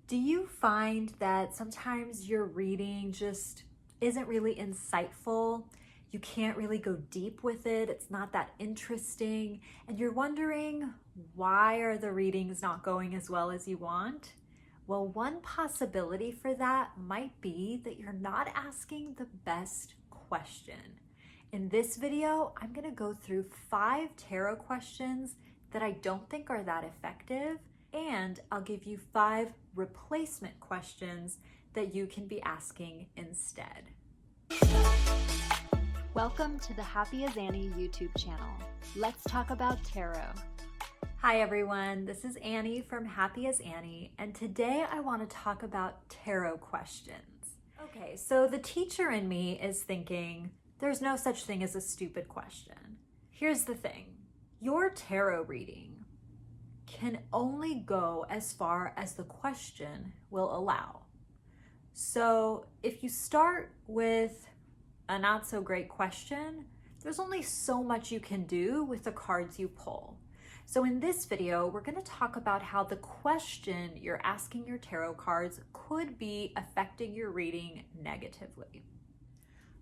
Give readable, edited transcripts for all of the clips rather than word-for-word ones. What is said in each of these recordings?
Do you find that sometimes your reading just isn't really insightful? You can't really go deep with it. It's not that interesting. And you're wondering, why are the readings not going as well as you want? Well, one possibility for that might be that you're not asking the best question. In this video, I'm going to go through 5 tarot questions that I don't think are that effective, and I'll give you 5 replacement questions that you can be asking instead. Welcome to the Happy as Annie YouTube channel. Let's talk about tarot. Hi everyone, this is Annie from Happy as Annie, and today I want to talk about tarot questions. Okay, so the teacher in me is thinking, there's no such thing as a stupid question. Here's the thing, your tarot reading can only go as far as the question will allow. So if you start with a not so great question, there's only so much you can do with the cards you pull. So in this video, we're going to talk about how the question you're asking your tarot cards could be affecting your reading negatively.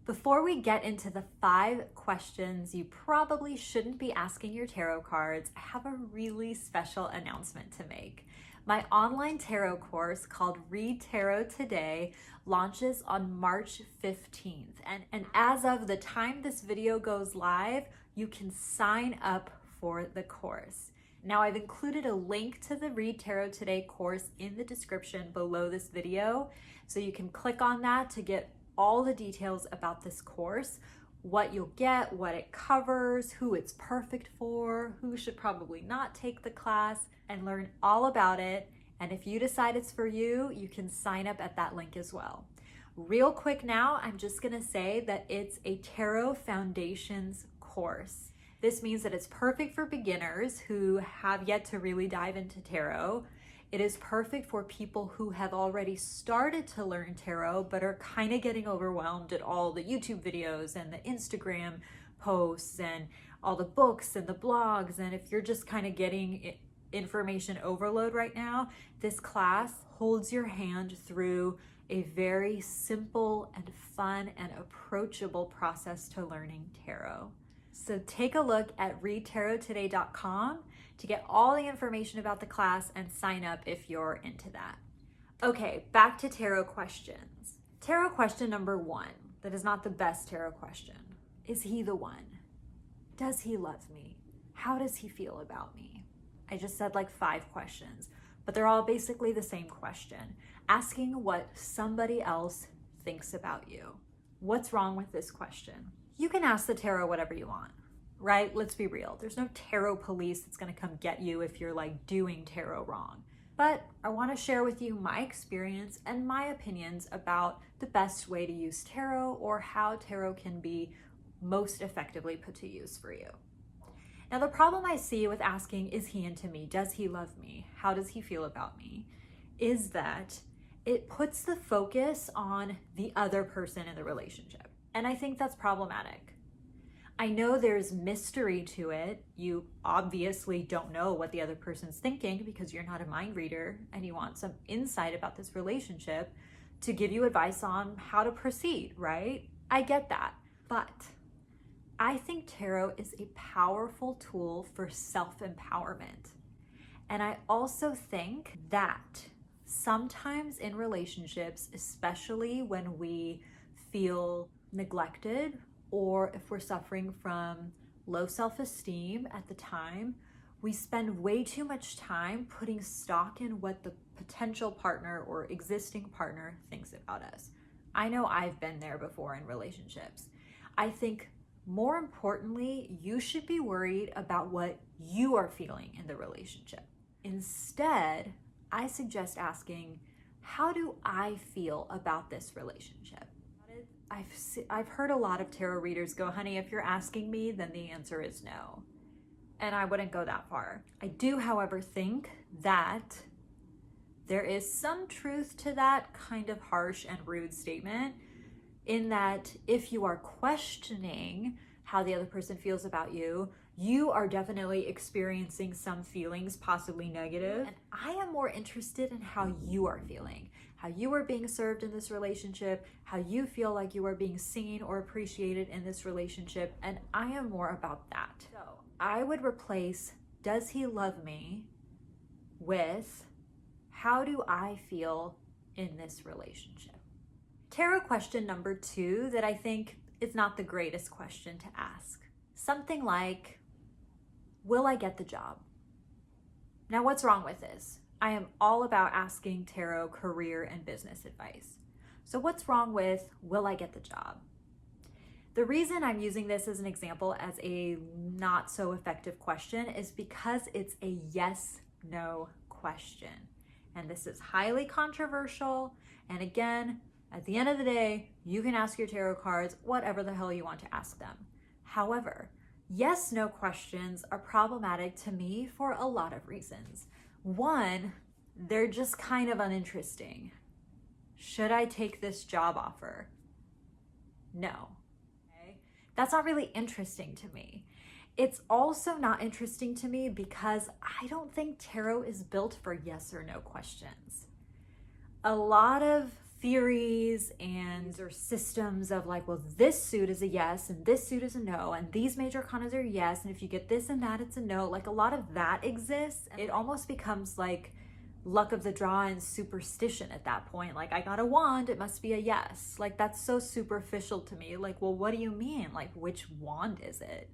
Before we get into the 5 questions you probably shouldn't be asking your tarot cards, I have a really special announcement to make. My online tarot course called Read Tarot Today launches on March 15th. And as of the time this video goes live, you can sign up for the course. Now I've included a link to the Read Tarot Today course in the description below this video, so you can click on that to get all the details about this course, what you'll get, what it covers, who it's perfect for, who should probably not take the class, and learn all about it. And if you decide it's for you, you can sign up at that link as well. Real quick now, I'm just gonna say that it's a Tarot Foundations course. This means that it's perfect for beginners who have yet to really dive into tarot. It is perfect for people who have already started to learn tarot but are kind of getting overwhelmed at all the YouTube videos and the Instagram posts and all the books and the blogs. And if you're just kind of getting information overload right now, this class holds your hand through a very simple and fun and approachable process to learning tarot. So take a look at readtarottoday.com to get all the information about the class and sign up if you're into that. Okay, back to tarot questions. Tarot question number 1, that is not the best tarot question. Is he the one? Does he love me? How does he feel about me? I just said like 5 questions, but they're all basically the same question, asking what somebody else thinks about you. What's wrong with this question? You can ask the tarot whatever you want, right? Let's be real. There's no tarot police that's going to come get you if you're like doing tarot wrong. But I want to share with you my experience and my opinions about the best way to use tarot, or how tarot can be most effectively put to use for you. Now, the problem I see with asking, is he into me? Does he love me? How does he feel about me? Is that it puts the focus on the other person in the relationship. And I think that's problematic. I know there's mystery to it. You obviously don't know what the other person's thinking because you're not a mind reader, and you want some insight about this relationship to give you advice on how to proceed, right? I get that. But I think tarot is a powerful tool for self-empowerment. And I also think that sometimes in relationships, especially when we feel neglected, or if we're suffering from low self-esteem at the time, we spend way too much time putting stock in what the potential partner or existing partner thinks about us. I know I've been there before in relationships. I think more importantly, you should be worried about what you are feeling in the relationship. Instead, I suggest asking, how do I feel about this relationship? I've heard a lot of tarot readers go, honey, if you're asking me, then the answer is no. And I wouldn't go that far. I do, however, think that there is some truth to that kind of harsh and rude statement, in that if you are questioning how the other person feels about you, You are definitely experiencing some feelings, possibly negative, and I am more interested in how you are feeling, how you are being served in this relationship, how you feel like you are being seen or appreciated in this relationship, and I am more about that. So I would replace "does he love me" with "how do I feel in this relationship?" Tarot question number 2 that I think is not the greatest question to ask. Something like, will I get the job? Now, what's wrong with this? I am all about asking tarot career and business advice. So what's wrong with, will I get the job? The reason I'm using this as an example as a not so effective question is because it's a yes/no question. And this is highly controversial. And again, at the end of the day, you can ask your tarot cards whatever the hell you want to ask them. However, yes/no questions are problematic to me for a lot of reasons. One, they're just kind of uninteresting. Should I take this job offer? No. Okay? That's not really interesting to me. It's also not interesting to me because I don't think tarot is built for yes or no questions. A lot of theories and or systems of like, well, this suit is a yes and this suit is a no, and these major arcanas are yes, and if you get this and that, it's a no. Like, a lot of that exists, and it almost becomes like luck of the draw and superstition at that point. Like, I got a wand, it must be a yes. Like, that's so superficial to me. Like, well, what do you mean? Like, which wand is it?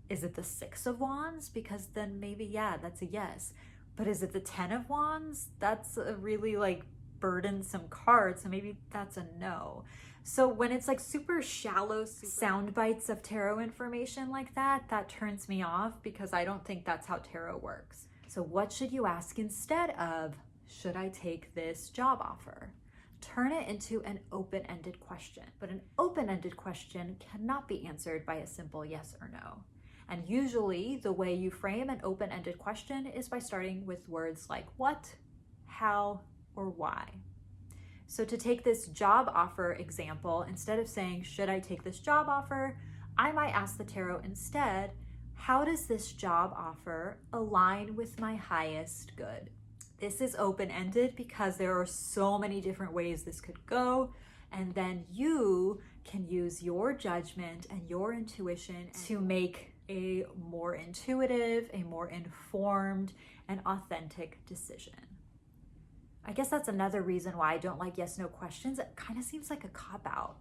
Is it the 6 of wands? Because then maybe, yeah, that's a yes. But is it the 10 of wands? That's a really like burdensome card, so maybe that's a no. So when it's like super shallow sound bites of tarot information like that, that turns me off because I don't think that's how tarot works. So what should you ask instead of, should I take this job offer? Turn it into an open-ended question. But an open-ended question cannot be answered by a simple yes or no. And usually the way you frame an open-ended question is by starting with words like what, how, or why. So to take this job offer example, instead of saying, should I take this job offer? I might ask the tarot instead, how does this job offer align with my highest good? This is open-ended because there are so many different ways this could go, and then you can use your judgment and your intuition to make a more intuitive, a more informed, and authentic decision. I guess that's another reason why I don't like yes/no questions. It kind of seems like a cop-out.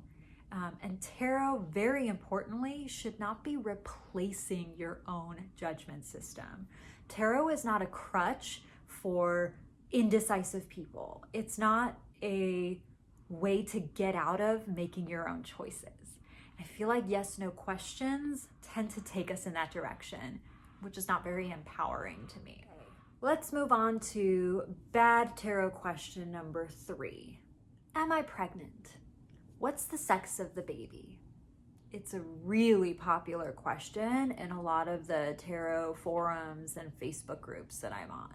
And tarot, very importantly, should not be replacing your own judgment system. Tarot is not a crutch for indecisive people. It's not a way to get out of making your own choices. I feel like yes/no questions tend to take us in that direction, which is not very empowering to me. Let's move on to bad tarot question number 3. Am I pregnant? What's the sex of the baby? It's a really popular question in a lot of the tarot forums and Facebook groups that I'm on.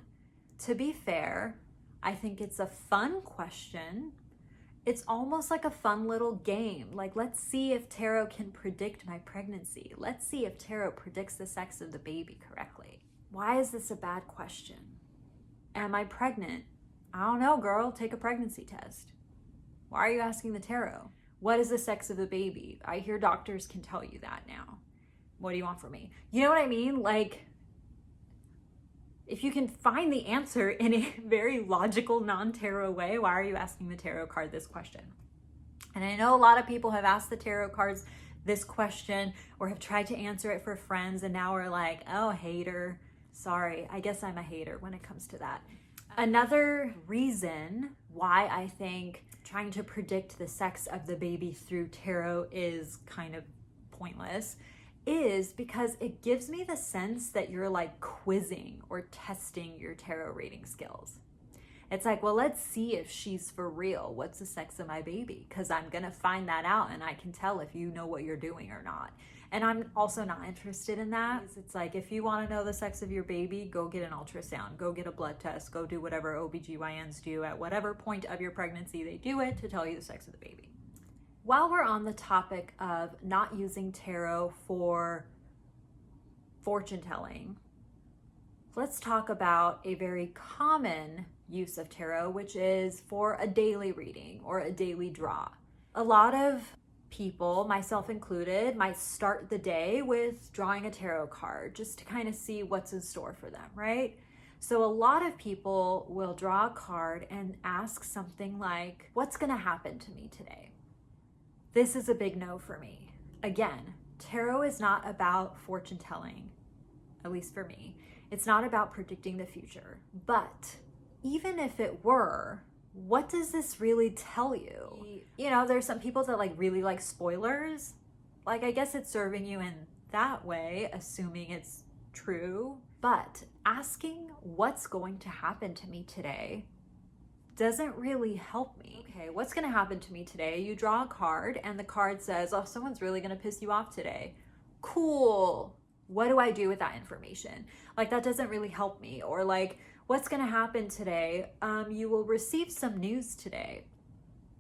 To be fair, I think it's a fun question. It's almost like a fun little game. Like, let's see if tarot can predict my pregnancy. Let's see if tarot predicts the sex of the baby correctly. Why is this a bad question? Am I pregnant? I don't know, girl. Take a pregnancy test. Why are you asking the tarot? What is the sex of the baby? I hear doctors can tell you that now. What do you want from me? You know what I mean? Like, if you can find the answer in a very logical, non-tarot way, why are you asking the tarot card this question? And I know a lot of people have asked the tarot cards this question or have tried to answer it for friends, and now we're like, oh, hater. Sorry, I guess I'm a hater when it comes to that. Another reason why I think trying to predict the sex of the baby through tarot is kind of pointless is because it gives me the sense that you're like quizzing or testing your tarot reading skills. It's like, well, let's see if she's for real. What's the sex of my baby? Because I'm going to find that out and I can tell if you know what you're doing or not. And I'm also not interested in that. It's like, if you want to know the sex of your baby, go get an ultrasound, go get a blood test, go do whatever OBGYNs do at whatever point of your pregnancy they do it to tell you the sex of the baby. While we're on the topic of not using tarot for fortune telling, let's talk about a very common use of tarot, which is for a daily reading or a daily draw. A lot of people, myself included, might start the day with drawing a tarot card just to kind of see what's in store for them, right? So a lot of people will draw a card and ask something like, what's going to happen to me today? This is a big no for me. Again, tarot is not about fortune telling, at least for me. It's not about predicting the future. But even if it were, what does this really tell you? You know, there's some people that really like spoilers. Like, I guess it's serving you in that way, assuming it's true. But asking what's going to happen to me today doesn't really help me. Okay, what's going to happen to me today? You draw a card and the card says, oh, someone's really going to piss you off today. Cool. What do I do with that information? Like, that doesn't really help me. Or like, what's going to happen today? You will receive some news today.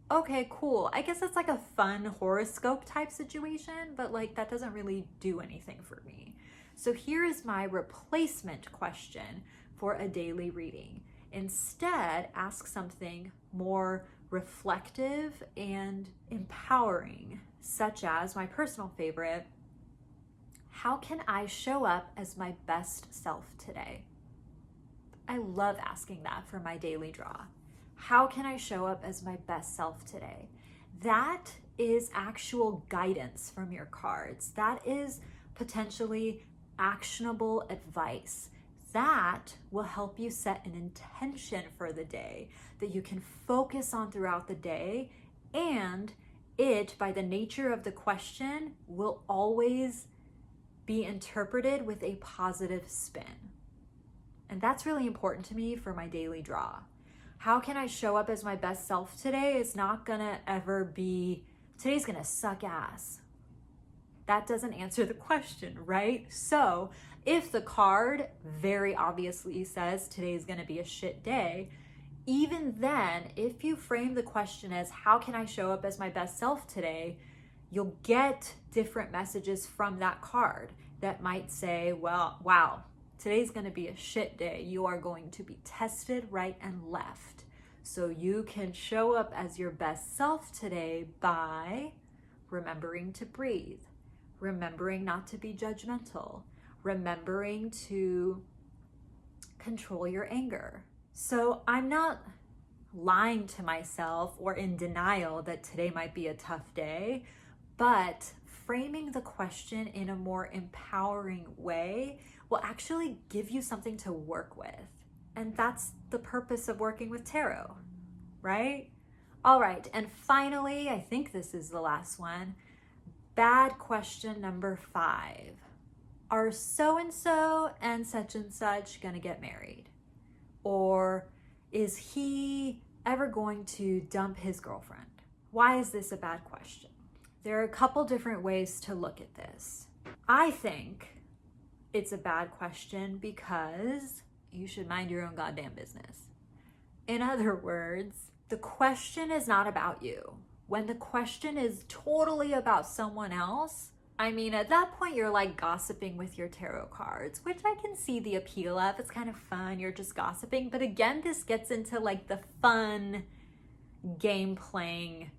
Okay, cool. I guess it's like a fun horoscope type situation, but like that doesn't really do anything for me. So here is my replacement question for a daily reading. Instead, ask something more reflective and empowering, such as my personal favorite, how can I show up as my best self today? I love asking that for my daily draw. How can I show up as my best self today? That is actual guidance from your cards. That is potentially actionable advice. That will help you set an intention for the day that you can focus on throughout the day, and it, by the nature of the question, will always be interpreted with a positive spin. And that's really important to me for my daily draw. How can I show up as my best self today? It's not gonna ever be, today's gonna suck ass. That doesn't answer the question, right? So if the card very obviously says today's gonna be a shit day, even then, if you frame the question as how can I show up as my best self today, you'll get different messages from that card that might say, well, wow, today's gonna be a shit day. You are going to be tested right and left. So you can show up as your best self today by remembering to breathe, remembering not to be judgmental, remembering to control your anger. So I'm not lying to myself or in denial that today might be a tough day, but framing the question in a more empowering way will actually give you something to work with. And that's the purpose of working with tarot, right? All right, and finally, I think this is the last one. Bad question number 5. Are so-and-so and such gonna get married? Or is he ever going to dump his girlfriend? Why is this a bad question? There are a couple different ways to look at this. I think it's a bad question because you should mind your own goddamn business. In other words, the question is not about you. When the question is totally about someone else, I mean, at that point, you're like gossiping with your tarot cards, which I can see the appeal of. It's kind of fun. You're just gossiping. But again, this gets into like the fun game playing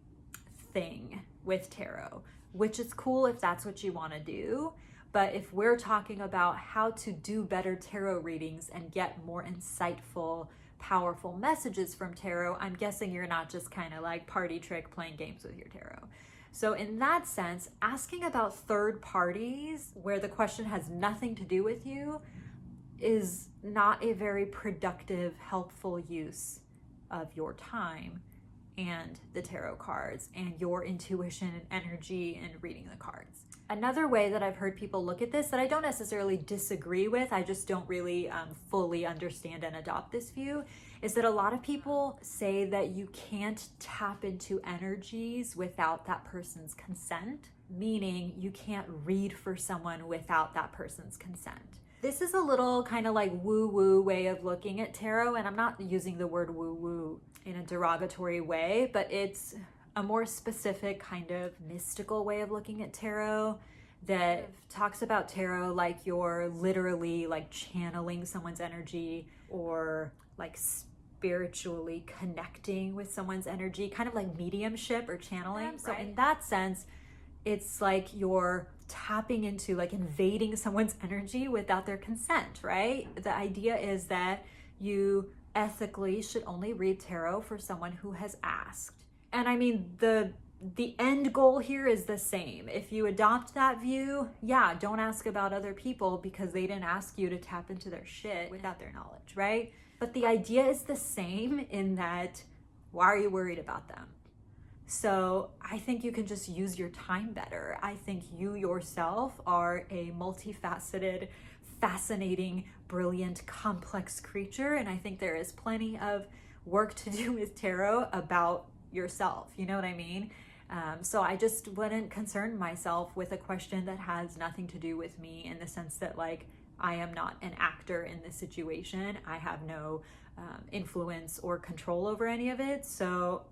thing with tarot, which is cool if that's what you want to do. But if we're talking about how to do better tarot readings and get more insightful, powerful messages from tarot, I'm guessing you're not just kind of like party trick playing games with your tarot. So in that sense, asking about third parties where the question has nothing to do with you is not a very productive, helpful use of your time and the tarot cards and your intuition and energy in reading the cards. Another way that I've heard people look at this that I don't necessarily disagree with, I just don't really fully understand and adopt this view, is that a lot of people say that you can't tap into energies without that person's consent, meaning you can't read for someone without that person's consent. This is a little kind of like woo-woo way of looking at tarot, and I'm not using the word woo-woo in a derogatory way, but it's a more specific kind of mystical way of looking at tarot that talks about tarot like you're literally like channeling someone's energy or like spiritually connecting with someone's energy, kind of like mediumship or channeling. So in that sense, it's like you're tapping into, like invading someone's energy without their consent, right? The idea is that you ethically should only read tarot for someone who has asked. And I mean, the end goal here is the same. If you adopt that view, yeah, don't ask about other people because they didn't ask you to tap into their shit without their knowledge, right? But the idea is the same in that, why are you worried about them? So I think you can just use your time better. I think you yourself are a multifaceted, fascinating, brilliant, complex creature. And I think there is plenty of work to do with tarot about yourself. You know what I mean? So I just wouldn't concern myself with a question that has nothing to do with me, in the sense that like I am not an actor in this situation. I have no influence or control over any of it. So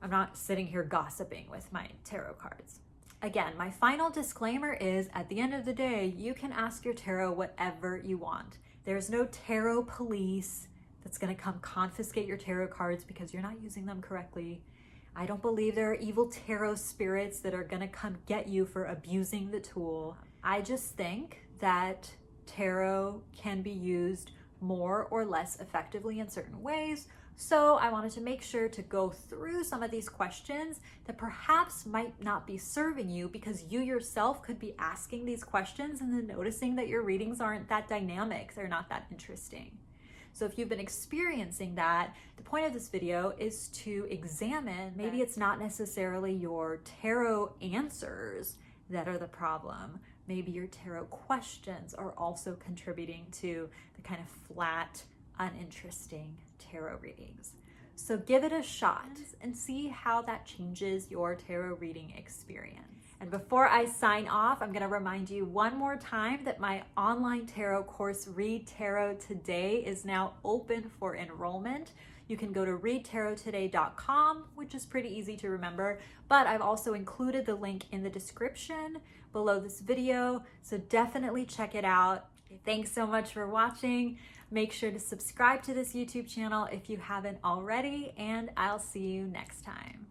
I'm not sitting here gossiping with my tarot cards. Again, my final disclaimer is, at the end of the day, you can ask your tarot whatever you want. There's no tarot police that's going to come confiscate your tarot cards because you're not using them correctly. I don't believe there are evil tarot spirits that are going to come get you for abusing the tool. I just think that tarot can be used more or less effectively in certain ways. So I wanted to make sure to go through some of these questions that perhaps might not be serving you, because you yourself could be asking these questions and then noticing that your readings aren't that dynamic, they're not that interesting. So if you've been experiencing that, the point of this video is to examine, maybe it's not necessarily your tarot answers that are the problem. Maybe your tarot questions are also contributing to the kind of flat, uninteresting tarot readings. So give it a shot and see how that changes your tarot reading experience. And before I sign off, I'm going to remind you one more time that my online tarot course, Read Tarot Today, is now open for enrollment. You can go to readtarottoday.com, which is pretty easy to remember, but I've also included the link in the description below this video, so definitely check it out. Thanks so much for watching. Make sure to subscribe to this YouTube channel if you haven't already, and I'll see you next time.